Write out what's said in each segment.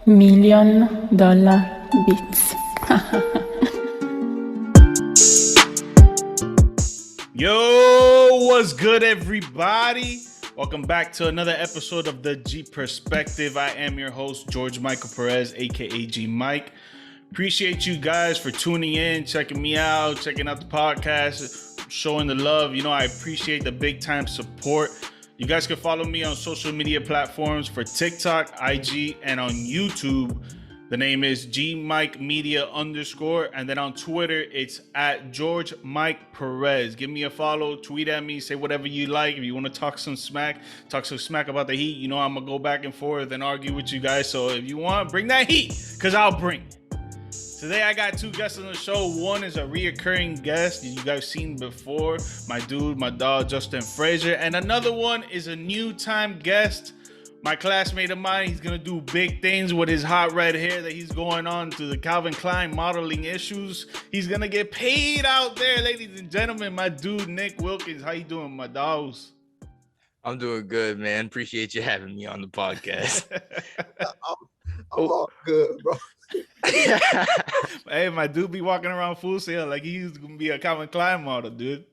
$1,000,000 beats. Yo, what's good, everybody? Welcome back to another episode of the G Perspective. I am your host, George Michael Perez, aka GMike. Appreciate you guys for tuning in, checking me out, checking out the podcast, showing the love. You know, I appreciate the big time support. You guys can follow me on social media platforms for TikTok, IG, and on YouTube. The name is GMike Media _, and then on Twitter, it's at George Mike Perez. Give me a follow, tweet at me, say whatever you like. If you want to talk some smack about the Heat, you know I'm going to go back and forth and argue with you guys. So if you want, bring that heat, because I'll bring it. Today I got two guests on the show. One is a reoccurring guest you guys seen before, my dog Justin Frazier, and another one is a new time guest, my classmate of mine. He's gonna do big things with his hot red hair that he's going on to the Calvin Klein modeling issues. He's gonna get paid out there, ladies and gentlemen. My dude Nick Wilkins, how you doing, my dogs? I'm doing good, man. Appreciate you having me on the podcast. I'm all good, bro. Hey, my dude be walking around full sale like he's gonna be a Calvin Klein model, dude.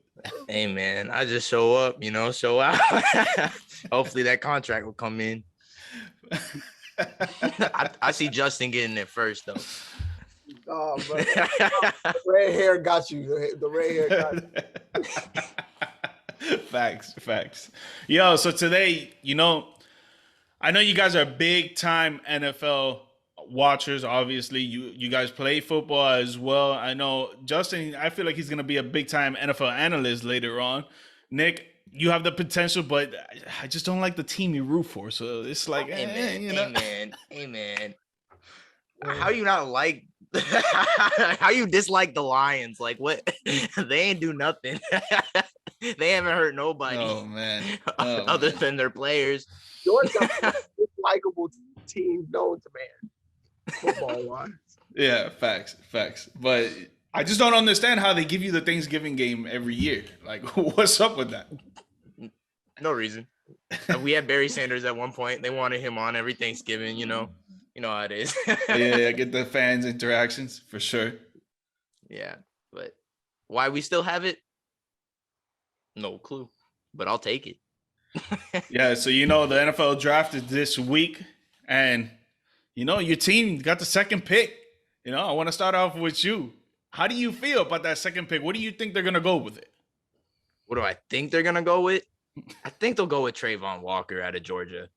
Hey, man, I just show up, show out. Hopefully that contract will come in. I see Justin getting it first, though. Oh, bro. The red hair got you. The red hair got you. Facts. Yo, so today, I know you guys are big time NFL watchers. Obviously, you guys play football as well. I know Justin, I feel like he's gonna be a big time NFL analyst later on. Nick, you have the potential, but I just don't like the team you root for. So it's like, Amen. How you not like? How you dislike the Lions? Like what? They ain't do nothing. They haven't hurt nobody. Oh man. Other than their players. George got the most dislikable team known to man. Football wise. Yeah, facts. But I just don't understand how they give you the Thanksgiving game every year. Like, what's up with that? No reason. We had Barry Sanders at one point. They wanted him on every Thanksgiving, you know how it is. Yeah, get the fans interactions for sure. Yeah, but why we still have it? No clue, but I'll take it. Yeah, so the NFL draft is this week, and your team got the second pick. I want to start off with you. How do you feel about that second pick? What do you think they're gonna go with it? What do I think they're gonna go with? I think they'll go with Trayvon Walker out of Georgia.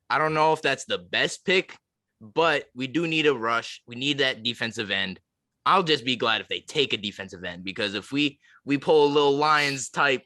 I don't know if that's the best pick, but we do need a rush. We need that defensive end. I'll just be glad if they take a defensive end, because if we pull a little Lions type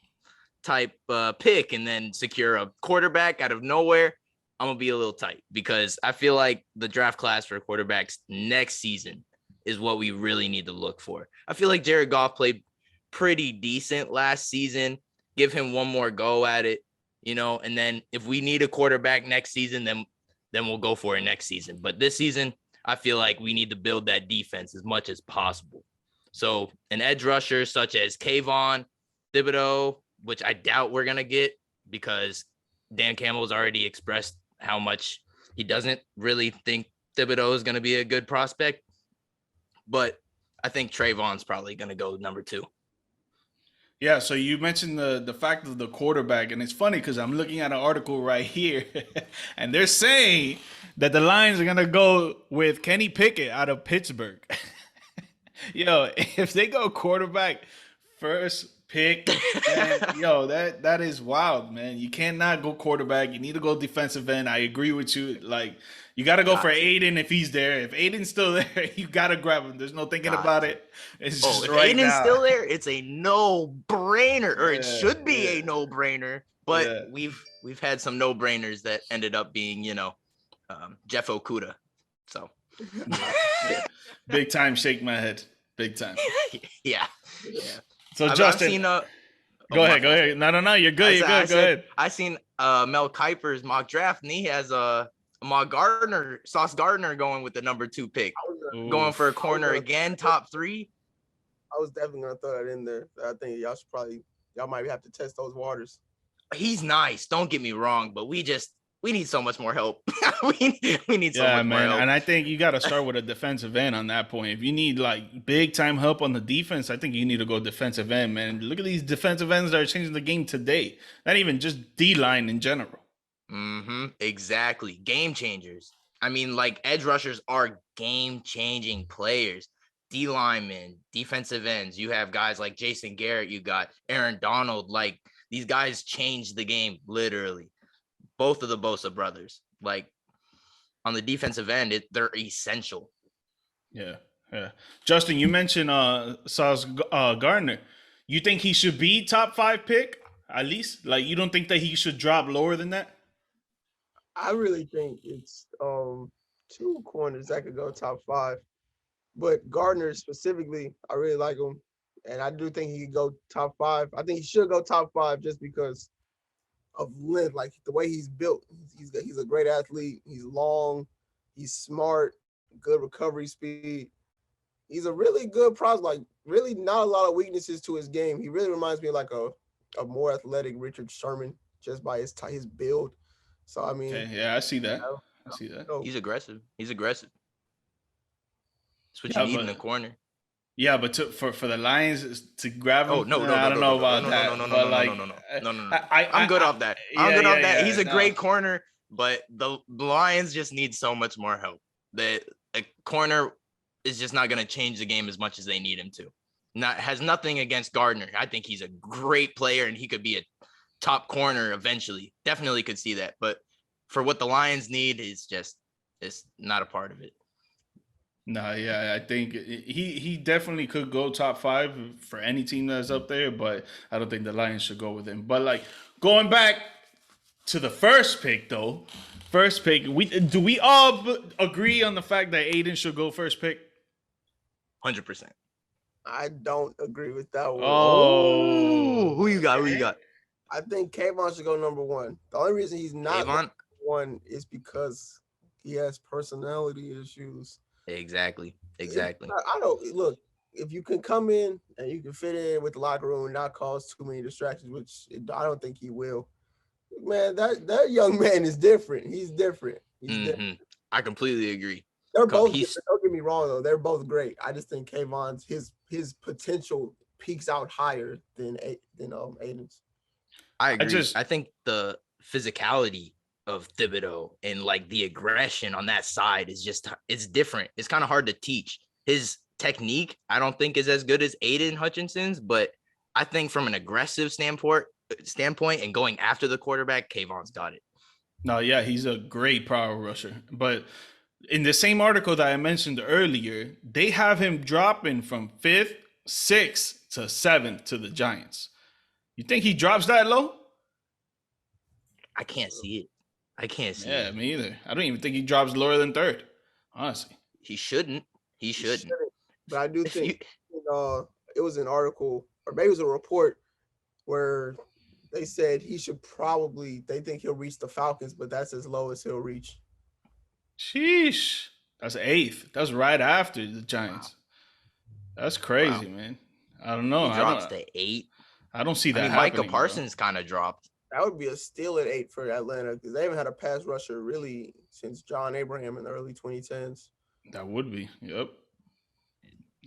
pick and then secure a quarterback out of nowhere, I'm gonna be a little tight, because I feel like the draft class for quarterbacks next season is what we really need to look for. I feel like Jared Goff played pretty decent last season. Give him one more go at it, and then if we need a quarterback next season, then we'll go for it next season. But this season, I feel like we need to build that defense as much as possible. So an edge rusher such as Kayvon Thibodeau, which I doubt we're going to get, because Dan Campbell's already expressed how much he doesn't really think Thibodeau is going to be a good prospect. But I think Trayvon's probably going to go number 2. Yeah, so you mentioned the fact of the quarterback, and it's funny because I'm looking at an article right here, and they're saying that the Lions are going to go with Kenny Pickett out of Pittsburgh. Yo, if they go quarterback first pick, man, that is wild, man. You cannot go quarterback. You need to go defensive end. I agree with you. Like, you got to go for Aiden if he's there. If Aiden's still there, you got to grab him. There's no thinking about it. It's just if right Aiden's now. Still there, it's a no-brainer, or it should be a no-brainer. But we've had some no-brainers that ended up being, Jeff Okuda. So big time, shake my head. Big time. Yeah. So Justin, go ahead. No, you're good. Go ahead. I seen Mel Kiper's mock draft, and he has Sauce Gardner going with the number 2 pick, going for a corner again, top 3. I was definitely gonna throw that in there. I think y'all might have to test those waters. He's nice. Don't get me wrong, but we just we need so much more help. we need so much more man. help. And I think you got to start with a defensive end on that point. If you need like big time help on the defense, I think you need to go defensive end, man. Look at these defensive ends that are changing the game today. Not even just D line in general. Exactly. Game changers. I mean, like edge rushers are game changing players. D linemen, defensive ends. You have guys like Jason Garrett. You got Aaron Donald. Like these guys changed the game literally. Both of the Bosa brothers. Like on the defensive end, they're essential. Yeah. Justin, you mentioned Sauce Gardner. You think he should be top 5 pick at least? Like you don't think that he should drop lower than that? I really think it's 2 corners that could go top 5. But Gardner specifically, I really like him. And I do think he could go top 5. I think he should go top 5 just because of length, like the way he's built. He's a great athlete. He's long. He's smart. Good recovery speed. He's a really good prospect. Like really, not a lot of weaknesses to his game. He really reminds me of like a more athletic Richard Sherman just by his build. So I mean, okay, I see that. He's aggressive. That's what you need in the corner. Yeah, but for the Lions to grab him, I don't know about that. No. I'm good off that. I'm good off that. He's a great corner, but the Lions just need so much more help. A corner is just not going to change the game as much as they need him to. Has nothing against Gardner. I think he's a great player and he could be a top corner eventually. Definitely could see that. But for what the Lions need, it's not a part of it. No, yeah, I think he definitely could go top 5 for any team that's up there, but I don't think the Lions should go with him. But like going back to the first pick, though, do we all agree on the fact that Aiden should go first pick? 100%. I don't agree with that one. Oh, who you got? I think Kayvon should go number 1. The only reason he's not number 1 is because he has personality issues. Exactly. I don't look. If you can come in and you can fit in with the locker room and not cause too many distractions, which I don't think he will. Man, that young man is different. He's different. Different. I completely agree. They're both different. Don't get me wrong though. They're both great. I just think Kayvon's his potential peaks out higher than Aiden's. I agree. I think the physicality of Thibodeau and like the aggression on that side is it's different. It's kind of hard to teach. His technique, I don't think is as good as Aiden Hutchinson's, but I think from an aggressive standpoint and going after the quarterback, Kayvon's got it. No, yeah, he's a great power rusher. But in the same article that I mentioned earlier, they have him dropping from 5th, 6th to 7th to the Giants. You think he drops that low? I can't see it. Yeah, me either. I don't even think he drops lower than 3rd, honestly. He shouldn't. But I do think it was an article, or maybe it was a report, where they said they think he'll reach the Falcons, but that's as low as he'll reach. Sheesh. That's 8th. That's right after the Giants. That's crazy, man. I don't know. He drops to 8. I don't see that happening. Micah Parsons kind of dropped. That would be a steal at 8 for Atlanta because they haven't had a pass rusher really since John Abraham in the early 2010s. That would be. Yep.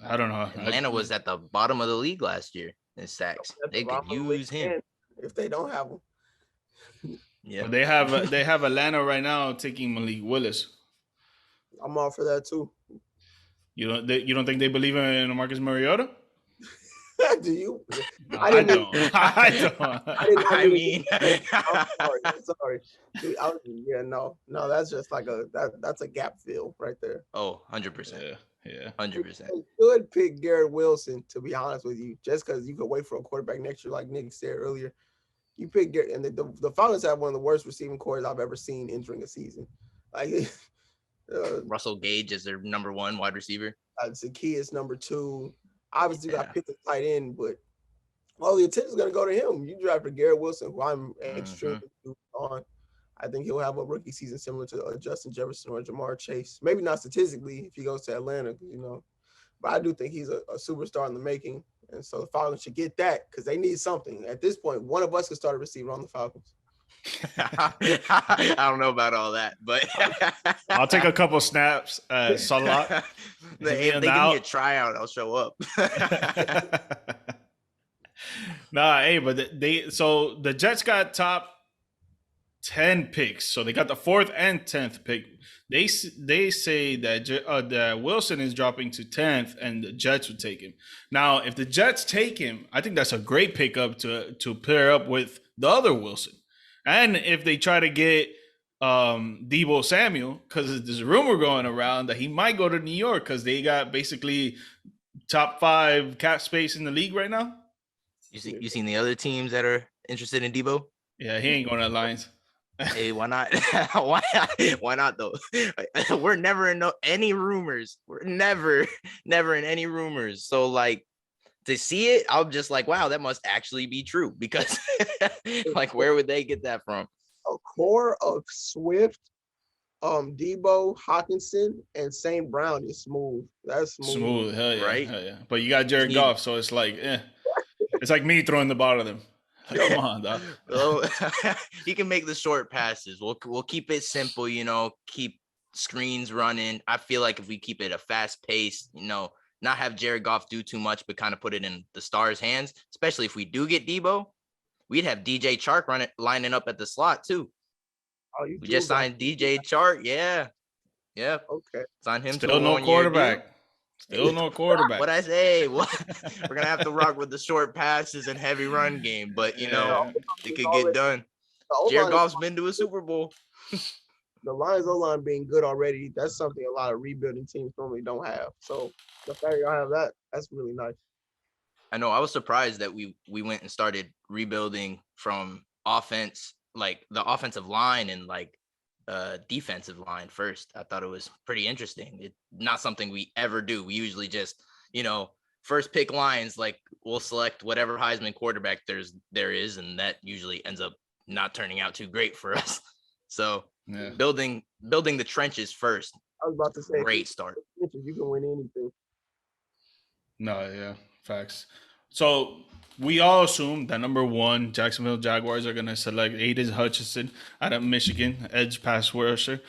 I don't know. Atlanta was at the bottom of the league last year in sacks. They could use him if they don't have him. Yeah, they have Atlanta right now taking Malik Willis. I'm all for that too. You don't think they believe in Marcus Mariota? Do you? I don't. I'm sorry. Dude, no. That's just like that's a gap fill right there. Oh, 100%. Yeah. 100%. You could pick Garrett Wilson, to be honest with you, just because you could wait for a quarterback next year, like Nick said earlier. You pick Garrett, and the Falcons have one of the worst receiving cores I've ever seen entering a season. Like Russell Gage is their number 1 wide receiver. Zacchaeus number 2. Obviously, got picked the tight end, but all the attention is going to go to him. You drafted Garrett Wilson, who I'm extremely on. I think he'll have a rookie season similar to Justin Jefferson or Jamar Chase. Maybe not statistically if he goes to Atlanta, but I do think he's a superstar in the making. And so the Falcons should get that because they need something. At this point, one of us could start a receiver on the Falcons. I don't know about all that, but I'll take a couple snaps. Salah. if they give me a tryout, I'll show up. Nah, hey, but so the Jets got top 10 picks, so they got the 4th and 10th pick. They say that Wilson is dropping to 10th, and the Jets would take him. Now, if the Jets take him, I think that's a great pickup to pair up with the other Wilson. And if they try to get Deebo Samuel, because there's a rumor going around that he might go to New York because they got basically top 5 cap space in the league right now. You seen the other teams that are interested in Deebo? Yeah, he ain't going to Lions. Hey, why not? Why not though? We're never in any rumors. We're never in any rumors. So like to see it, I'm just like, wow, that must actually be true because like where would they get that from? A core of Swift, Debo, Hawkinson, and St. Brown is smooth. That's smooth. Hell yeah, right? Hell yeah. But you got Jared Goff, so it's like, it's like me throwing the ball to them. Like, come on, dog. Well, he can make the short passes. We'll keep it simple, keep screens running. I feel like if we keep it a fast pace, not have Jared Goff do too much, but kind of put it in the Stars' hands, especially if we do get Debo, we'd have DJ Chark lining up at the slot too. Oh, we just signed DJ Chark. Yeah. Okay. Sign him. Still no quarterback. Still no quarterback. What I say? We're gonna have to rock with the short passes and heavy run game, but it could get done. Jared Goff's been to a Super Bowl. The Lions O-line being good already, that's something a lot of rebuilding teams normally don't have. So the fact y'all have that, that's really nice. I know. I was surprised that we went and started rebuilding from offense, like the offensive line and like defensive line first. I thought it was pretty interesting. It's not something we ever do. We usually just, first pick Lions, like we'll select whatever Heisman quarterback there is, and that usually ends up not turning out too great for us. So building the trenches first. I was about to say, great start. You can win anything. No, yeah, facts. So we all assume that number 1, Jacksonville Jaguars are going to select Aiden Hutchinson out of Michigan, edge pass rusher.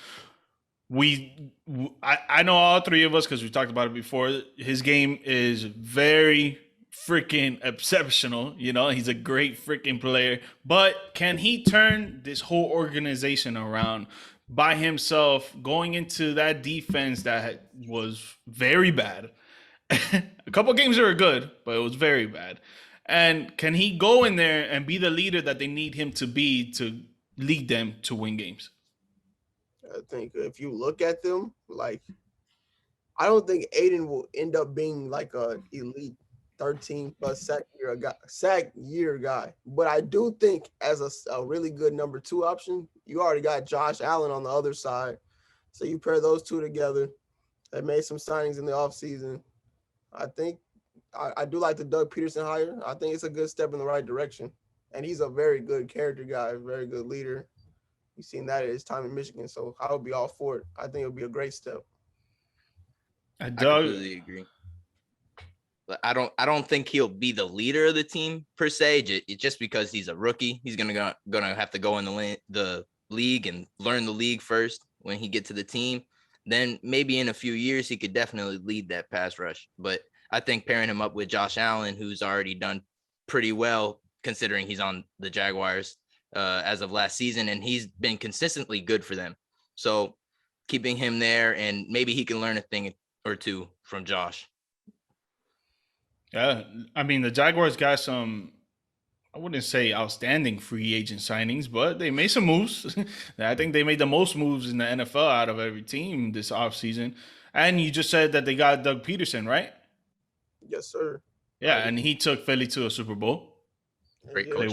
I know all 3 of us because we talked about it before. His game is very freaking exceptional. He's a great freaking player. But can he turn this whole organization around by himself, going into that defense that was very bad? A couple games were good, but it was very bad. And can he go in there and be the leader that they need him to be to lead them to win games? I think if you look at them, like, I don't think Aiden will end up being like a elite 13-plus sack year guy. But I do think as a really good number 2 option, you already got Josh Allen on the other side. So you pair those 2 together. They made some signings in the offseason. I think I do like the Doug Peterson hire. I think it's a good step in the right direction. And he's a very good character guy, very good leader. You've seen that at his time in Michigan, so I would be all for it. I think it would be a great step. I completely agree. But I don't think he'll be the leader of the team per se. Just because he's a rookie, he's gonna have to go in the league and learn the league first when he gets to the team. Then maybe in a few years he could definitely lead that pass rush. But I think pairing him up with Josh Allen, who's already done pretty well considering he's on the Jaguars as of last season, and he's been consistently good for them. So keeping him there, and maybe he can learn a thing or two from Josh. Yeah, I mean, the Jaguars got some, I wouldn't say outstanding free agent signings, but they made some moves. I think they made the most moves in the NFL out of every team this offseason. And you just said that they got Doug Peterson, right? Yes, sir. Yeah, and he took Philly to a Super Bowl. Great They coach.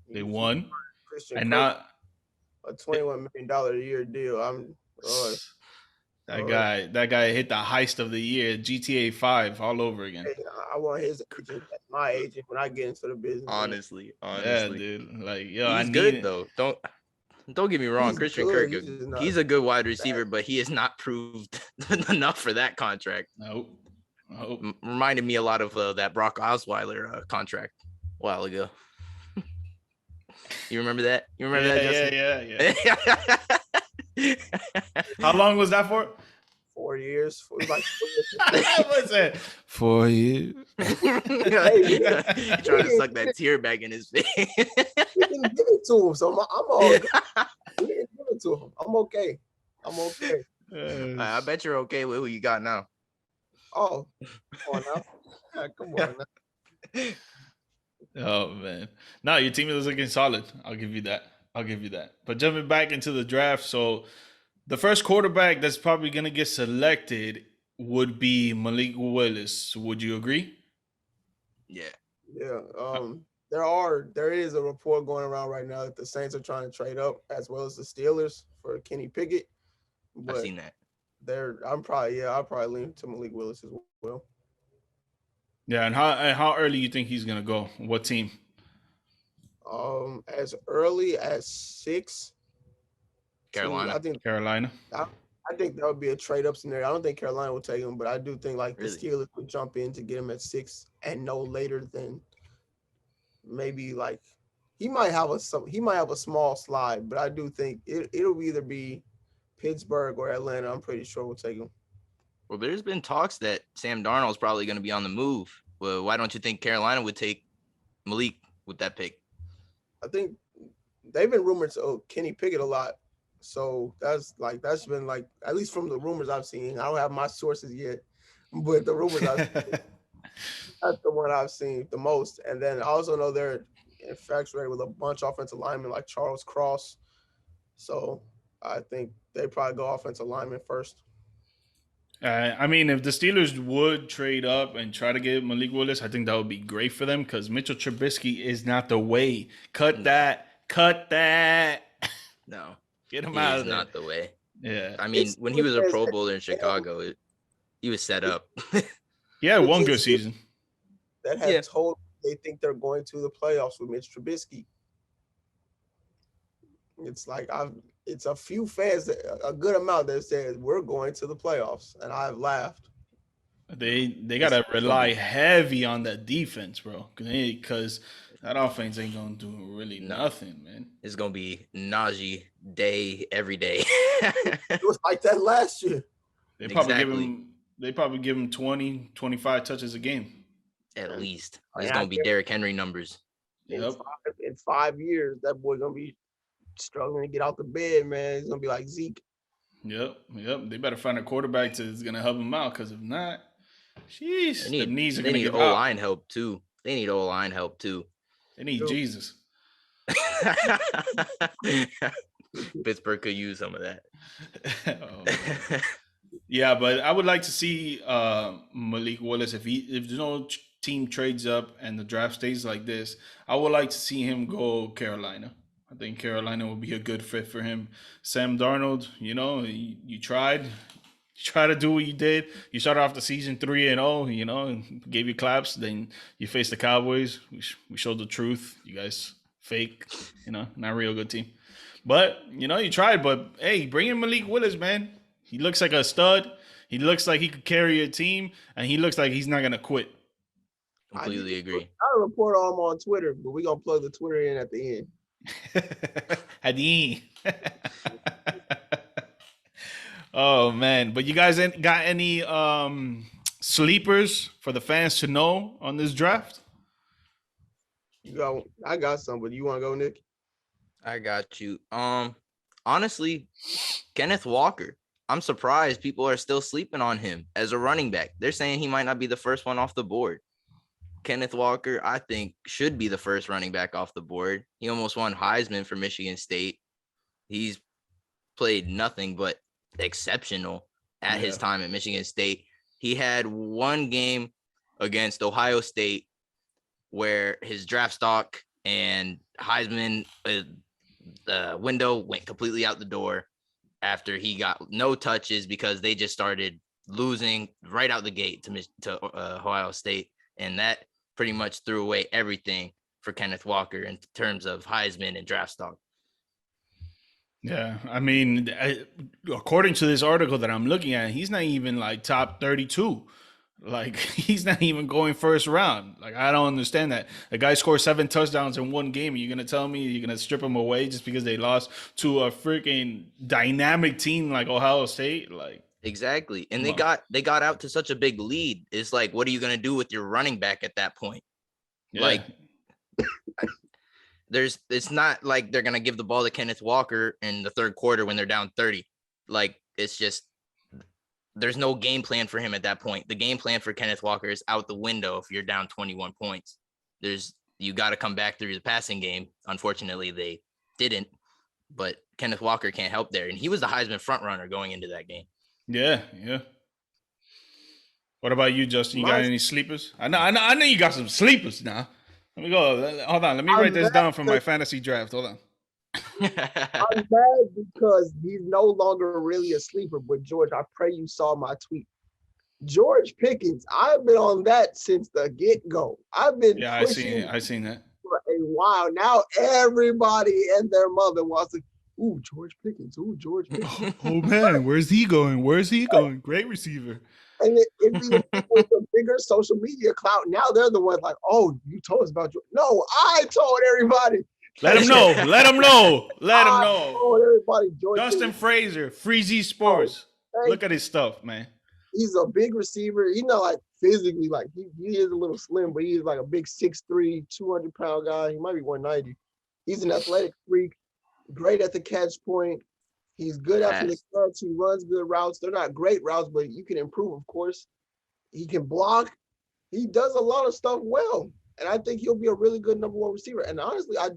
They won. Christian And Kirk, now a $21 million a year deal. that guy hit the heist of the year, GTA 5 all over again. I want his agent as my agent when I get into the business. Honestly. Yeah, dude. Like, yo, he's good though. Don't get me wrong. He's Christian good. Kirk, he's a good wide receiver, but he has not proved enough for that contract. Nope. Reminded me a lot of that Brock Osweiler contract a while ago. You remember that? You remember that, Justin? Yeah. How long was that for? 4 years. It was like 4 years. What's that? 4 years. He trying to suck that tear back in his face. We didn't give it to him, so I'm all good. We didn't give it to him. I'm okay. I bet you're okay with who you got now. Oh, come on now. Yeah, come on now. Oh man, no, your team is looking solid. I'll give you that. But jumping back into the draft, so the first quarterback that's probably gonna get selected would be Malik Willis. Would you agree? Yeah. Yeah. There is a report going around right now that the Saints are trying to trade up as well as the Steelers for Kenny Pickett. I've seen that. I'll probably lean to Malik Willis as well. Yeah, and how early you think he's gonna go? What team? As early as 6. Carolina. I think Carolina. I think that would be a trade up scenario. I don't think Carolina would take him, but I do think like Really? the Steelers would jump in to get him at 6 and no later than maybe like he might have a small slide, but I do think it'll either be Pittsburgh or Atlanta. I'm pretty sure we'll take him. Well, there's been talks that Sam Darnold's probably going to be on the move. Well, why don't you think Carolina would take Malik with that pick? I think they've been rumored to Kenny Pickett a lot. So that's been like, at least from the rumors I've seen. I don't have my sources yet, but the rumors I've seen, that's the one I've seen the most. And then I also know they're infatuated with a bunch of offensive linemen like Charles Cross. So I think they probably go offensive lineman first. I mean, if the Steelers would trade up and try to get Malik Willis, I think that would be great for them because Mitchell Trubisky is not the way. Cut that. No. Get him out of there. Not the way. Yeah. I mean, when he was a Pro Bowler in Chicago, he was set up. He had one good season. That has told they think they're going to the playoffs with Mitch Trubisky. It's like it's a few fans, a good amount that says we're going to the playoffs, and I've laughed. They gotta rely heavy on that defense, bro, because that offense ain't gonna do really nothing, man. It's gonna be Najee day every day. It was like that last year. They probably give him 20, 25 touches a game. At least. It's gonna be Derrick Henry numbers. Yep. In 5 years, that boy gonna be struggling to get out the bed, man. He's gonna be like Zeke. Yep. They better find a quarterback that's gonna help him out, because if not, sheesh, the knees are gonna get out. They need O-line help too. They need Jesus. Pittsburgh could use some of that. Yeah, but I would like to see Malik Willis if no team trades up and the draft stays like this. I would like to see him go Carolina. I think Carolina would be a good fit for him. Sam Darnold, you tried to do what you did. You started off the season 3-0, and gave you claps. Then you faced the Cowboys. We showed the truth. You guys fake, not a real good team. But, you tried. But, hey, bring in Malik Willis, man. He looks like a stud. He looks like he could carry a team, and he looks like he's not going to quit. Completely agree. I'll report on him on Twitter, but we're going to plug the Twitter in at the end. Oh man, but you guys got any sleepers for the fans to know on this draft? I got some, but you want to go, Nick? I got you. Honestly, Kenneth Walker. I'm surprised people are still sleeping on him as a running back. They're saying he might not be the first one off the board. Kenneth Walker, I think, should be the first running back off the board. He almost won Heisman for Michigan State. He's played nothing but exceptional at his time at Michigan State. He had one game against Ohio State where his draft stock and Heisman window went completely out the door after he got no touches because they just started losing right out the gate to Ohio State. And that pretty much threw away everything for Kenneth Walker in terms of Heisman and draft stock. Yeah, I mean, according to this article that I'm looking at, he's not even like top 32. Like, he's not even going first round. Like, I don't understand that. A guy scores 7 touchdowns in one game. You're gonna tell me you're gonna strip him away just because they lost to a freaking dynamic team like Ohio State? Like, Exactly. And come on. they got out to such a big lead. It's like, what are you gonna do with your running back at that point? Yeah. Like, it's not like they're gonna give the ball to Kenneth Walker in the third quarter when they're down 30. Like, it's just there's no game plan for him at that point. The game plan for Kenneth Walker is out the window if you're down 21 points. You got to come back through the passing game. Unfortunately, they didn't, but Kenneth Walker can't help there. And he was the Heisman front runner going into that game. Yeah. What about you, Justin? You got any sleepers? I know you got some sleepers now. Let me go. Hold on. Let me write this down for my fantasy draft. Hold on. I'm mad because he's no longer really a sleeper. But George, I pray you saw my tweet. George Pickens, I've been on that since the get-go. I've been pushing I seen that for a while. Now everybody and their mother wants to, ooh, George Pickens. Oh man, where's he going? Great receiver. And it's even with the bigger social media clout. Now they're the ones like, oh, you told us about George. No, I told everybody. Let him know. Let him know. I told everybody George Justin Pickens. Frazier, Freezy Sports. Oh, look at his stuff, man. He's a big receiver. He's not like physically, like he is a little slim, but he's like a big 6'3", 200-pound guy. He might be 190. He's an athletic freak, great at the catch point. He's good after the catch. He runs good routes. They're not great routes, but you can improve, of course. He can block. He does a lot of stuff well. And I think he'll be a really good number one receiver. And honestly, I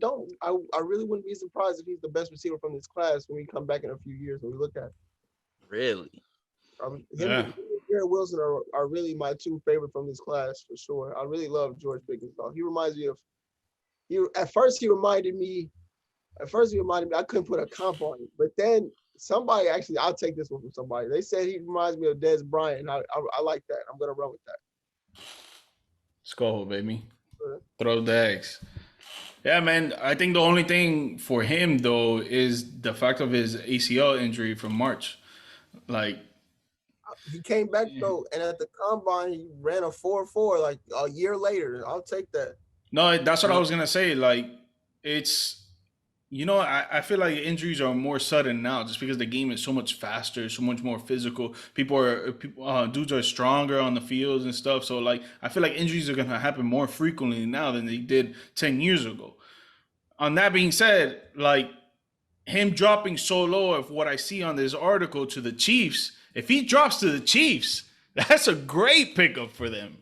really wouldn't be surprised if he's the best receiver from this class when we come back in a few years when we look at it. Really? Him and Garrett Wilson are really my two favorite from this class for sure. I really love George Pickens. He reminds me of. At first he reminded me. I couldn't put a comp on it, but then somebody actually, I'll take this one from somebody. They said he reminds me of Dez Bryant. I like that. I'm gonna run with that. Let's go, baby. Throw the eggs. Yeah, man. I think the only thing for him though is the fact of his ACL injury from March. Like, he came back though, and at the combine he ran a 4.4 like a year later. I'll take that. No, that's what I was gonna say. Like, it's, I feel like injuries are more sudden now, just because the game is so much faster, so much more physical. Dudes are stronger on the fields and stuff. So like, I feel like injuries are gonna happen more frequently now than they did 10 years ago. On that being said, like, him dropping so low of what I see on this article to the Chiefs, if he drops to the Chiefs, that's a great pickup for them.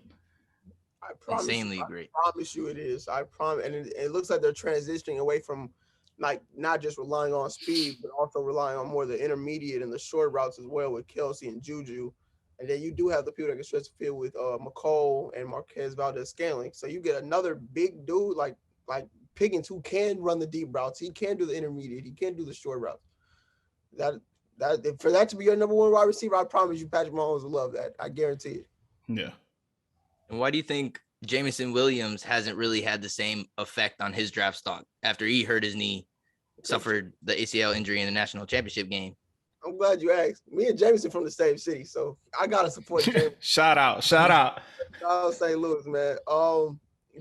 I promise Insanely great. I promise you it is. I promise. And it looks like they're transitioning away from like not just relying on speed, but also relying on more the intermediate and the short routes as well with Kelsey and Juju. And then you do have the people that can stretch the field with McCole and Marquez Valdez-Scantling. So you get another big dude like Pickens who can run the deep routes. He can do the intermediate. He can do the short routes. That for that to be your number one wide receiver, I promise you Patrick Mahomes will love that. I guarantee it. Yeah. And why do you think Jameson Williams hasn't really had the same effect on his draft stock after he hurt his knee, suffered the ACL injury in the national championship game? I'm glad you asked. Me and Jameson from the same city, so I gotta support Jameson. Shout out. Shout out St. Louis, man.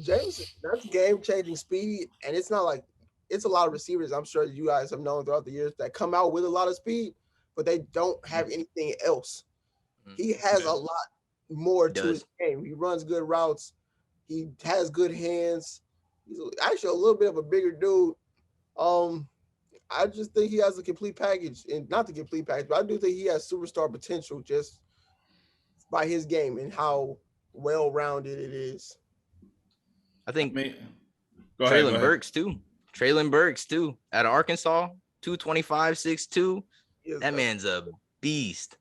Jameson, that's game-changing speed, and it's not like it's a lot of receivers I'm sure you guys have known throughout the years that come out with a lot of speed, but they don't have anything else. He has a lot more to his game. He runs good routes. He has good hands. He's actually a little bit of a bigger dude. I just think he has a complete package, and not the complete package, but I do think he has superstar potential just by his game and how well-rounded it is. I think Traylon Burks too. Out of Arkansas, 225, 6'2". That man's a beast.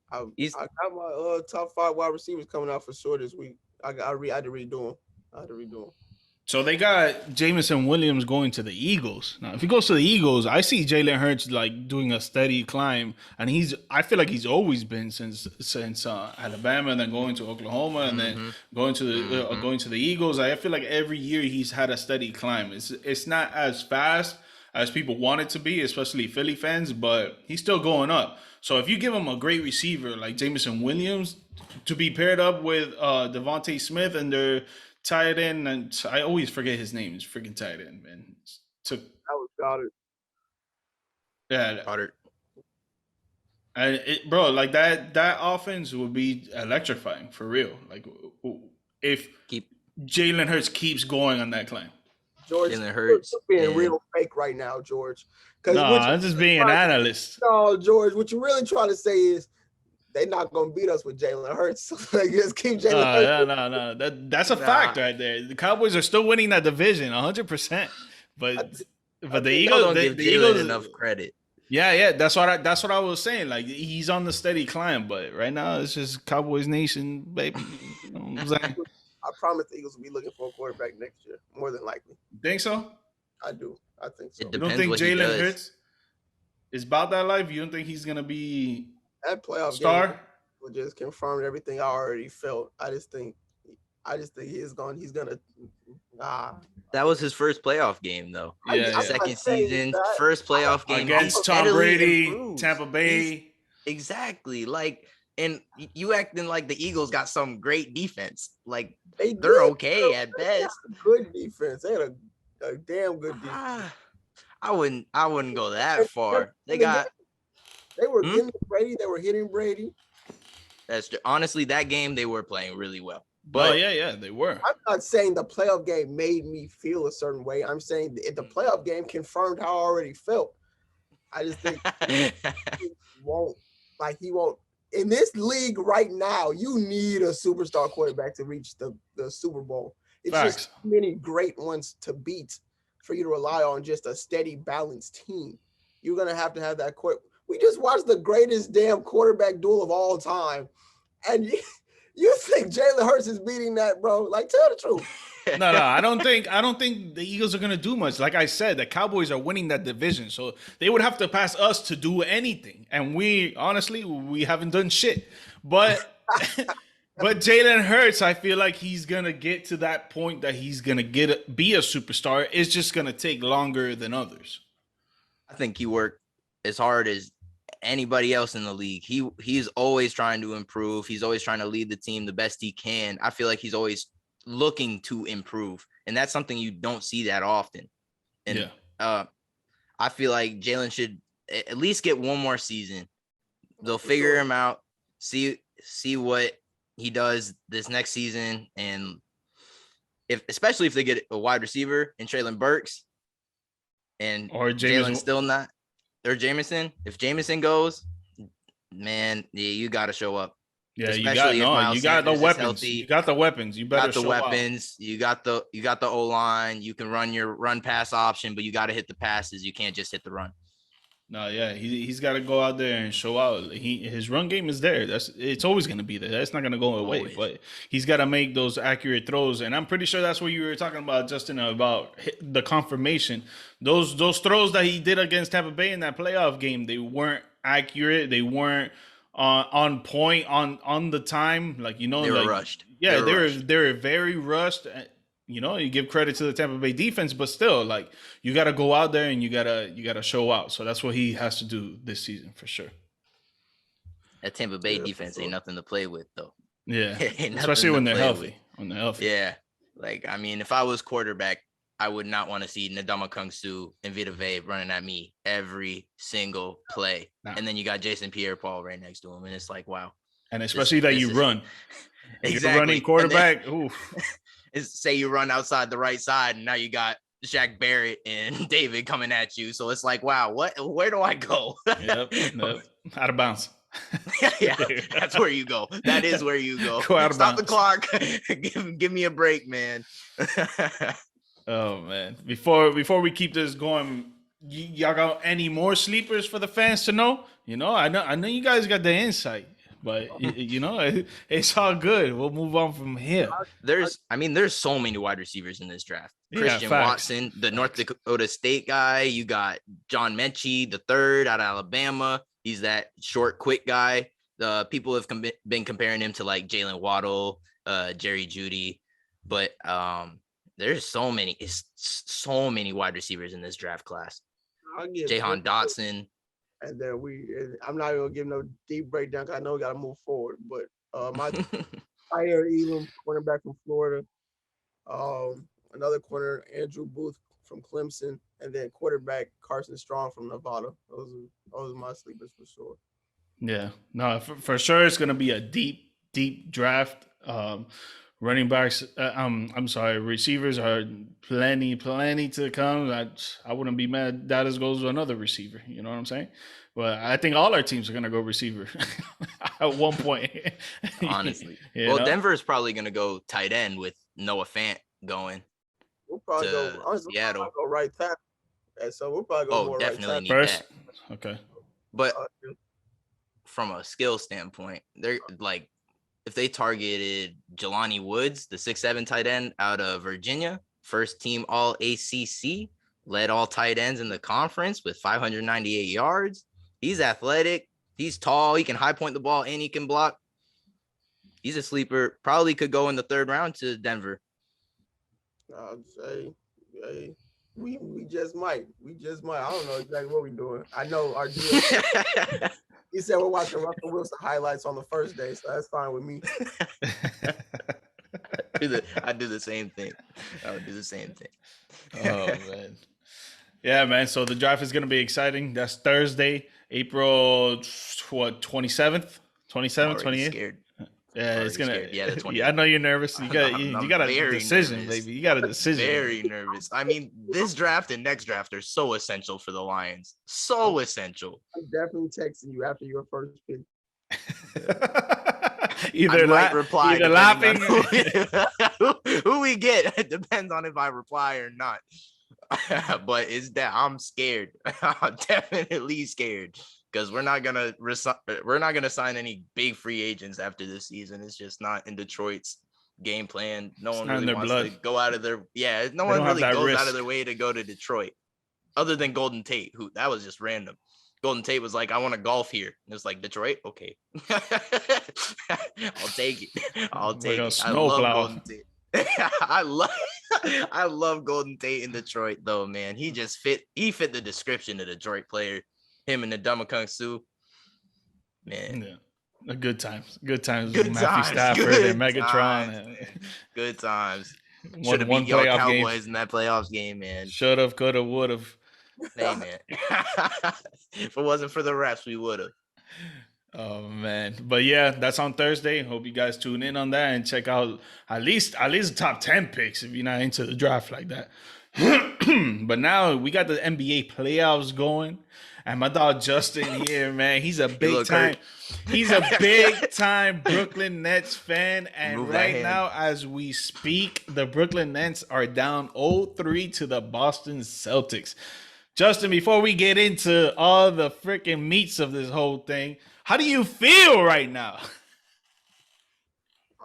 I got my top 5 wide receivers coming out for sure this week. I had to redo them. So they got Jameson Williams going to the Eagles. Now, if he goes to the Eagles, I see Jalen Hurts like doing a steady climb, and I feel like he's always been since Alabama, and then going to Oklahoma, and then going to the Eagles. I feel like every year he's had a steady climb. It's not as fast as people want it to be, especially Philly fans, but he's still going up. So if you give him a great receiver like Jameson Williams, to be paired up with Devontae Smith and their tight end, and I always forget his name. It's freaking tight end, man. Took I was got it. yeah, Goddard. bro, like that offense would be electrifying for real. Like if Keep Jalen Hurts keeps going on that climb. George, Jalen you're Hurts. being And real fake right now, George. No, Because I'm just being an analyst. no, George, what you're really trying to say is they're not gonna beat us with Jalen Hurts. So like, just keep Jalen Hurts. No. That's a fact right there. The Cowboys are still winning that division 100%. But the Y'all don't Eagles, give Jalen enough credit. Yeah, that's what I was saying. Like he's on the steady climb, but right now it's just Cowboys Nation, baby. You know what I'm saying? I promise the Eagles will be looking for a quarterback next year, more than likely. Think so? I do. I think so. It You don't depends think what he Jalen does. Hurts is about that life? You don't think he's gonna be That playoff star? game will just confirm everything I already felt. I just think he's gonna. That was his first playoff game, though. Yeah. Second season, first playoff game Against he Tom steadily Brady, improves. Tampa Bay. Exactly. Like, and you acting like the Eagles got some great defense. Like They're they're okay at best. Good defense. They had a damn good defense. I wouldn't go that far. They were getting Brady. They were hitting Brady. Honestly, that game they were playing really well. But yeah, they were. I'm not saying the playoff game made me feel a certain way. I'm saying the playoff game confirmed how I already felt. I just think he won't. In this league right now, you need a superstar quarterback to reach the Super Bowl. It's just too many great ones to beat for you to rely on just a steady, balanced team. You're going to have that court. We just watched the greatest damn quarterback duel of all time. And you think Jalen Hurts is beating that, bro? Like, tell the truth. No, I don't think the Eagles are gonna do much. Like I said, the Cowboys are winning that division, so they would have to pass us to do anything. And we haven't done shit. But Jalen Hurts, I feel like he's gonna get to that point that he's gonna be a superstar. It's just gonna take longer than others. I think he worked as hard as anybody else in the league. He's always trying to improve. He's always trying to lead the team the best he can. I feel like he's always looking to improve, and that's something you don't see that often. And I feel like Jalen should at least get one more season. They'll figure him out, see what he does this next season, and especially if they get a wide receiver in Treylon Burks, and or Jalen's still not, or Jameson. If Jameson goes, man, you got to show up. Yeah, you got the weapons. You got the weapons. You better show up. You got the O-line. You can run your run pass option, but you got to hit the passes. You can't just hit the run. No, yeah, he's got to go out there and show out. His run game is there. It's always going to be there. That's not going to go away. Always. But he's got to make those accurate throws, and I'm pretty sure that's what you were talking about, Justin, about the confirmation. Those throws that he did against Tampa Bay in that playoff game, they weren't accurate. They weren't on point on the time. Like, you know, they were rushed. Yeah, they were very rushed. You know, you give credit to the Tampa Bay defense, but still, like, you got to go out there and you gotta show out. So that's what he has to do this season for sure. That Tampa Bay defense ain't nothing to play with, though. Yeah, especially when they're healthy. When they're healthy. Yeah, like, I mean, if I was quarterback, I would not want to see Ndamukong Suh and Vita Vea running at me every single play. Nah. And then you got Jason Pierre-Paul right next to him, and it's like, wow. And especially that you run. Exactly. You're running quarterback. Ooh. Say you run outside the right side, and now you got Shaq Barrett and David coming at you. So it's like, wow, where do I go? Yep. Out of bounds. Yeah, that's where you go. That is where you go. Go out of Stop bounds. The clock. give me a break, man. Oh man. Before we keep this going, y'all got any more sleepers for the fans to know? You know, I know you guys got the insight. But, you know, it's all good. We'll move on from here. There's so many wide receivers in this draft. Yeah, Christian Watson, the North Dakota State guy. You got John Mechie, the third out of Alabama. He's that short, quick guy. The people have been comparing him to like Jalen Waddle, Jerry Jeudy. But there's so many wide receivers in this draft class. Jahan Dotson. And then I'm not even gonna give no deep breakdown because I know we gotta move forward. But my Tyler Elam, cornerback from Florida. Another corner, Andrew Booth from Clemson, and then quarterback Carson Strong from Nevada. Those are my sleepers for sure. Yeah, no, for sure it's gonna be a deep draft. Running backs, I'm sorry, receivers are plenty to come. I wouldn't be mad. Dallas goes to another receiver. You know what I'm saying? But I think all our teams are gonna go receiver at one point. Honestly, You know? Denver is probably gonna go tight end with Noah Fant going. We'll probably to Seattle. We'll go right tackle. And so we'll probably go more definitely right need First, that. okay. But from a skill standpoint, they're like, if they targeted Jelani Woods, the 6'7" tight end out of Virginia, first team all ACC, led all tight ends in the conference with 598 yards. He's athletic. He's tall. He can high point the ball and he can block. He's a sleeper. Probably could go in the third round to Denver. I'd say, hey, we just might. I don't know exactly what we're doing. I know our GM, he said we're watching Russell Wilson highlights on the first day, so that's fine with me. I do the same thing. I would do the same thing. Oh man. Yeah, man. So the draft is gonna be exciting. That's Thursday, April 27th, 28th. Scared. Yeah, it's gonna. Scared. Yeah, the 28th. I know you're nervous. You got a decision, nervous. baby. You got a decision. Very nervous. I mean, this draft and next draft are so essential for the Lions. So essential. I'm definitely texting you after your first pick. Either reply. Either laughing. Who we get, it depends on if I reply or not. But it's that I'm scared. I'm definitely scared. Because we're not gonna sign any big free agents after this season. It's just not in Detroit's game plan. No one really wants to go out of their No one really goes out of their way to go to Detroit, other than Golden Tate, who that was just random. Golden Tate was like, "I want to golf here," and it's like Detroit, okay, I'll take it. I'll take it. I love Golden Tate. I love Golden Tate in Detroit, though, man. He fit the description of the Detroit player. Him and the Ndamukong Suh, man. Yeah. Good times with Matthew Stafford and Megatron. Good times. Should have beat y'all Cowboys in that playoffs game, man. Should have, could have, would have. Hey, man. If it wasn't for the refs, we would have. Oh man, but yeah, that's on Thursday. Hope you guys tune in on that and check out at least the top 10 picks if you're not into the draft like that. But now we got the NBA playoffs going, and my dog Justin here, man, he's a big time Brooklyn Nets fan, and right now as we speak, the Brooklyn Nets are down 0-3 to the Boston Celtics. Justin, before we get into all the freaking meats of this whole thing, how do you feel right now?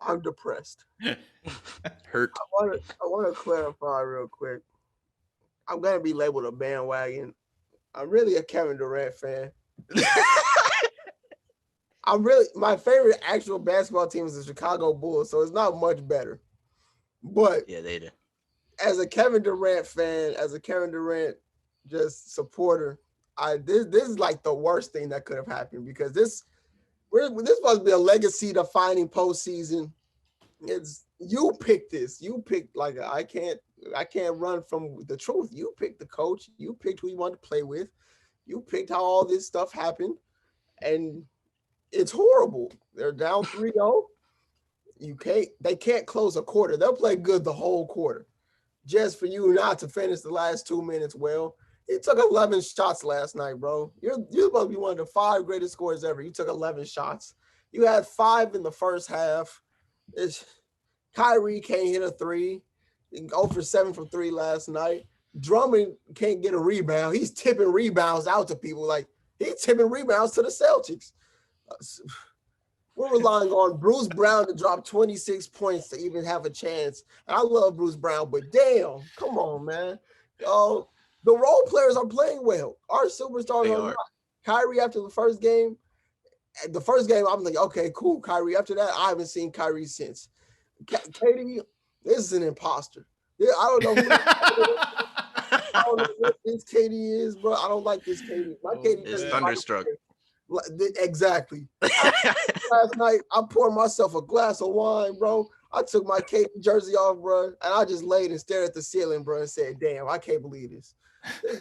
I'm depressed. Hurt. I want to clarify real quick. I'm gonna be labeled a bandwagon. I'm really a Kevin Durant fan. My favorite actual basketball team is the Chicago Bulls, so it's not much better. But yeah, they do. As a Kevin Durant fan, as a Kevin Durant just supporter, this is like the worst thing that could have happened, because this supposed to be a legacy defining postseason. It's you picked this. You picked like I can't run from the truth. You picked the coach. You picked who you want to play with. You picked how all this stuff happened, and it's horrible. They're down 3-0. They can't close a quarter. They'll play good the whole quarter, just for you not to finish the last 2 minutes well. You took 11 shots last night, bro. You're supposed to be one of the 5 greatest scorers ever. You took 11 shots. You had 5 in the first half. Kyrie can't hit a 3. 0 for 7 from 3 last night. Drummond can't get a rebound. He's tipping rebounds out to people. Like, he's tipping rebounds to the Celtics. We're relying on Bruce Brown to drop 26 points to even have a chance. And I love Bruce Brown, but damn, come on, man. The role players are playing well. Our superstars are not. Kyrie, after the first game, I'm like, okay, cool, Kyrie. After that, I haven't seen Kyrie since. Katie, this is an imposter. Yeah, I don't know. don't know what this KD is, bro. I don't like this KD. My KD It's is thunderstruck. Exactly. Last night, I poured myself a glass of wine, bro. I took my KD jersey off, bro, and I just laid and stared at the ceiling, bro, and said, "Damn, I can't believe this."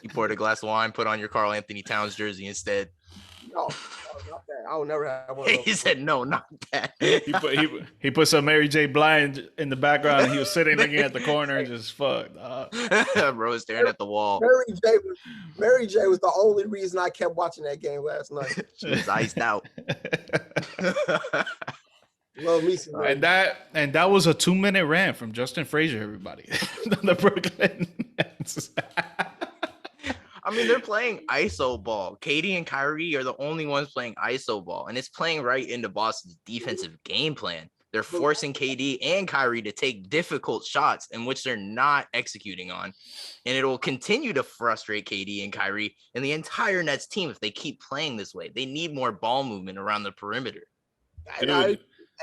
You poured a glass of wine, put on your Karl Anthony Towns jersey instead. No, not that. I will never have one of those. He said, "No, not that." He put some Mary J. Blige in the background, and he was sitting looking at the corner, and just fuck. Bro was staring at the wall. Mary J was the only reason I kept watching that game last night. She was iced out. Love me some Mary. And that was a 2-minute rant from Justin Frazier, everybody. The Brooklyn Nets. I mean, they're playing ISO ball. KD and Kyrie are the only ones playing ISO ball, and it's playing right into Boston's defensive game plan. They're forcing KD and Kyrie to take difficult shots in which they're not executing on, and it will continue to frustrate KD and Kyrie and the entire Nets team if they keep playing this way. They need more ball movement around the perimeter. And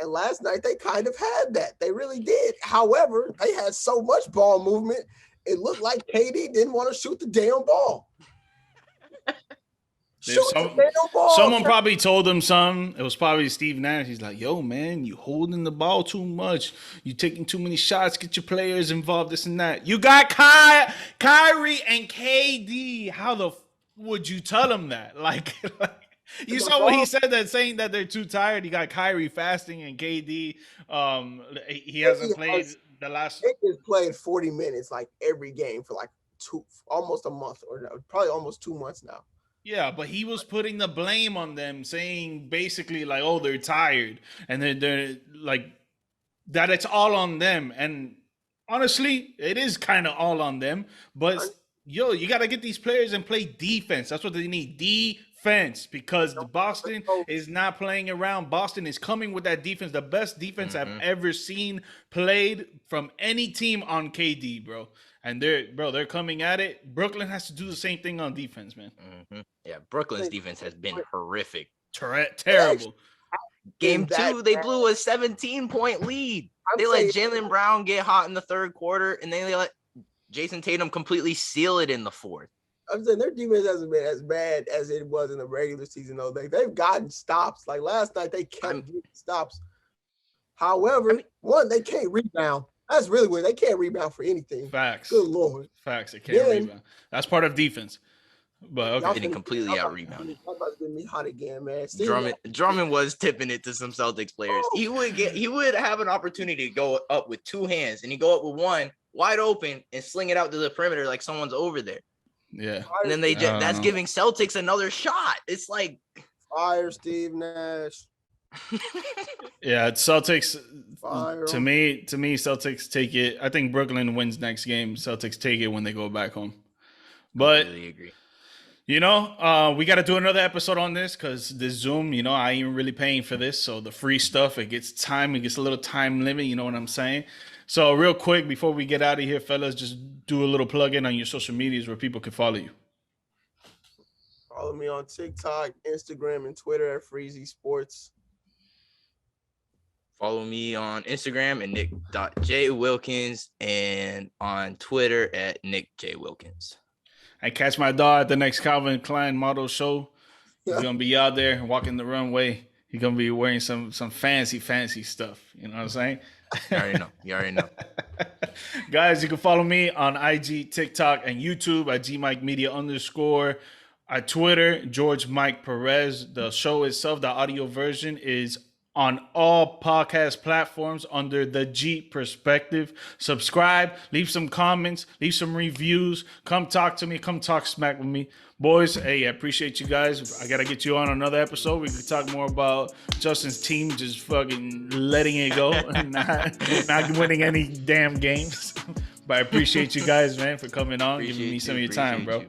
last night they kind of had that. They really did. However, they had so much ball movement, it looked like KD didn't want to shoot the damn ball. Someone probably told him something. It was probably Steve Nash. He's like, "Yo, man, you holding the ball too much. You taking too many shots. Get your players involved. This and that. You got Kyrie and KD. How would you tell him that? Like you saw what he said, that saying that they're too tired. You got Kyrie fasting and KD. He hasn't played the last. He just played 40 minutes like every game for like almost a month, or no, probably almost 2 months now. Yeah, but he was putting the blame on them, saying basically like, "Oh, they're tired," and they're like that. It's all on them, and honestly, it is kind of all on them. But yo, you got to get these players and play defense. That's what they need, defense, because the Boston is not playing around. Boston is coming with that defense, the best defense I've ever seen played from any team on KD, bro. And they're coming at it. Brooklyn has to do the same thing on defense, man. Yeah, Brooklyn's defense has been horrific. Terrible. Game 2, they blew a 17-point lead. They let Jaylen Brown get hot in the third quarter, and then they let Jason Tatum completely seal it in the fourth. I'm saying their defense hasn't been as bad as it was in the regular season, though. They've gotten stops. Like last night, they kept getting stops. However, they can't rebound. That's really weird. They can't rebound for anything. Facts. Good Lord. Facts. They can't rebound. That's part of defense. But okay. Getting completely out rebounded. I'm about to get me hot again, man. Drummond was tipping it to some Celtics players. He would have an opportunity to go up with two hands, and he go up with one wide open and sling it out to the perimeter like someone's over there. Yeah. And then that's giving Celtics another shot. It's like fire Steve Nash. Yeah, Celtics. Fire. To me, Celtics take it. I think Brooklyn wins next game. Celtics take it when they go back home. But I really agree. We got to do another episode on this because this Zoom, I ain't really paying for this. So the free stuff, it gets a little time limit. You know what I'm saying? So real quick, before we get out of here, fellas, just do a little plug-in on your social medias where people can follow you. Follow me on TikTok, Instagram, and Twitter at Freezy Sports. Follow me on Instagram at nick.jwilkins and on Twitter at nickjwilkins. I catch my dog at the next Calvin Klein model show. He's going to be out there walking the runway. He's going to be wearing some fancy stuff. You know what I'm saying? You already know. Guys, you can follow me on IG, TikTok, and YouTube at GMike Media _. At Twitter, George Mike Perez. The show itself, the audio version, is on all podcast platforms under the G Perspective. Subscribe, leave some comments, leave some reviews. Come talk to me. Come talk smack with me. Boys, hey, I appreciate you guys. I got to get you on another episode. We could talk more about Justin's team just fucking letting it go and not winning any damn games. But I appreciate you guys, man, for coming on, giving me some of your time, bro. You.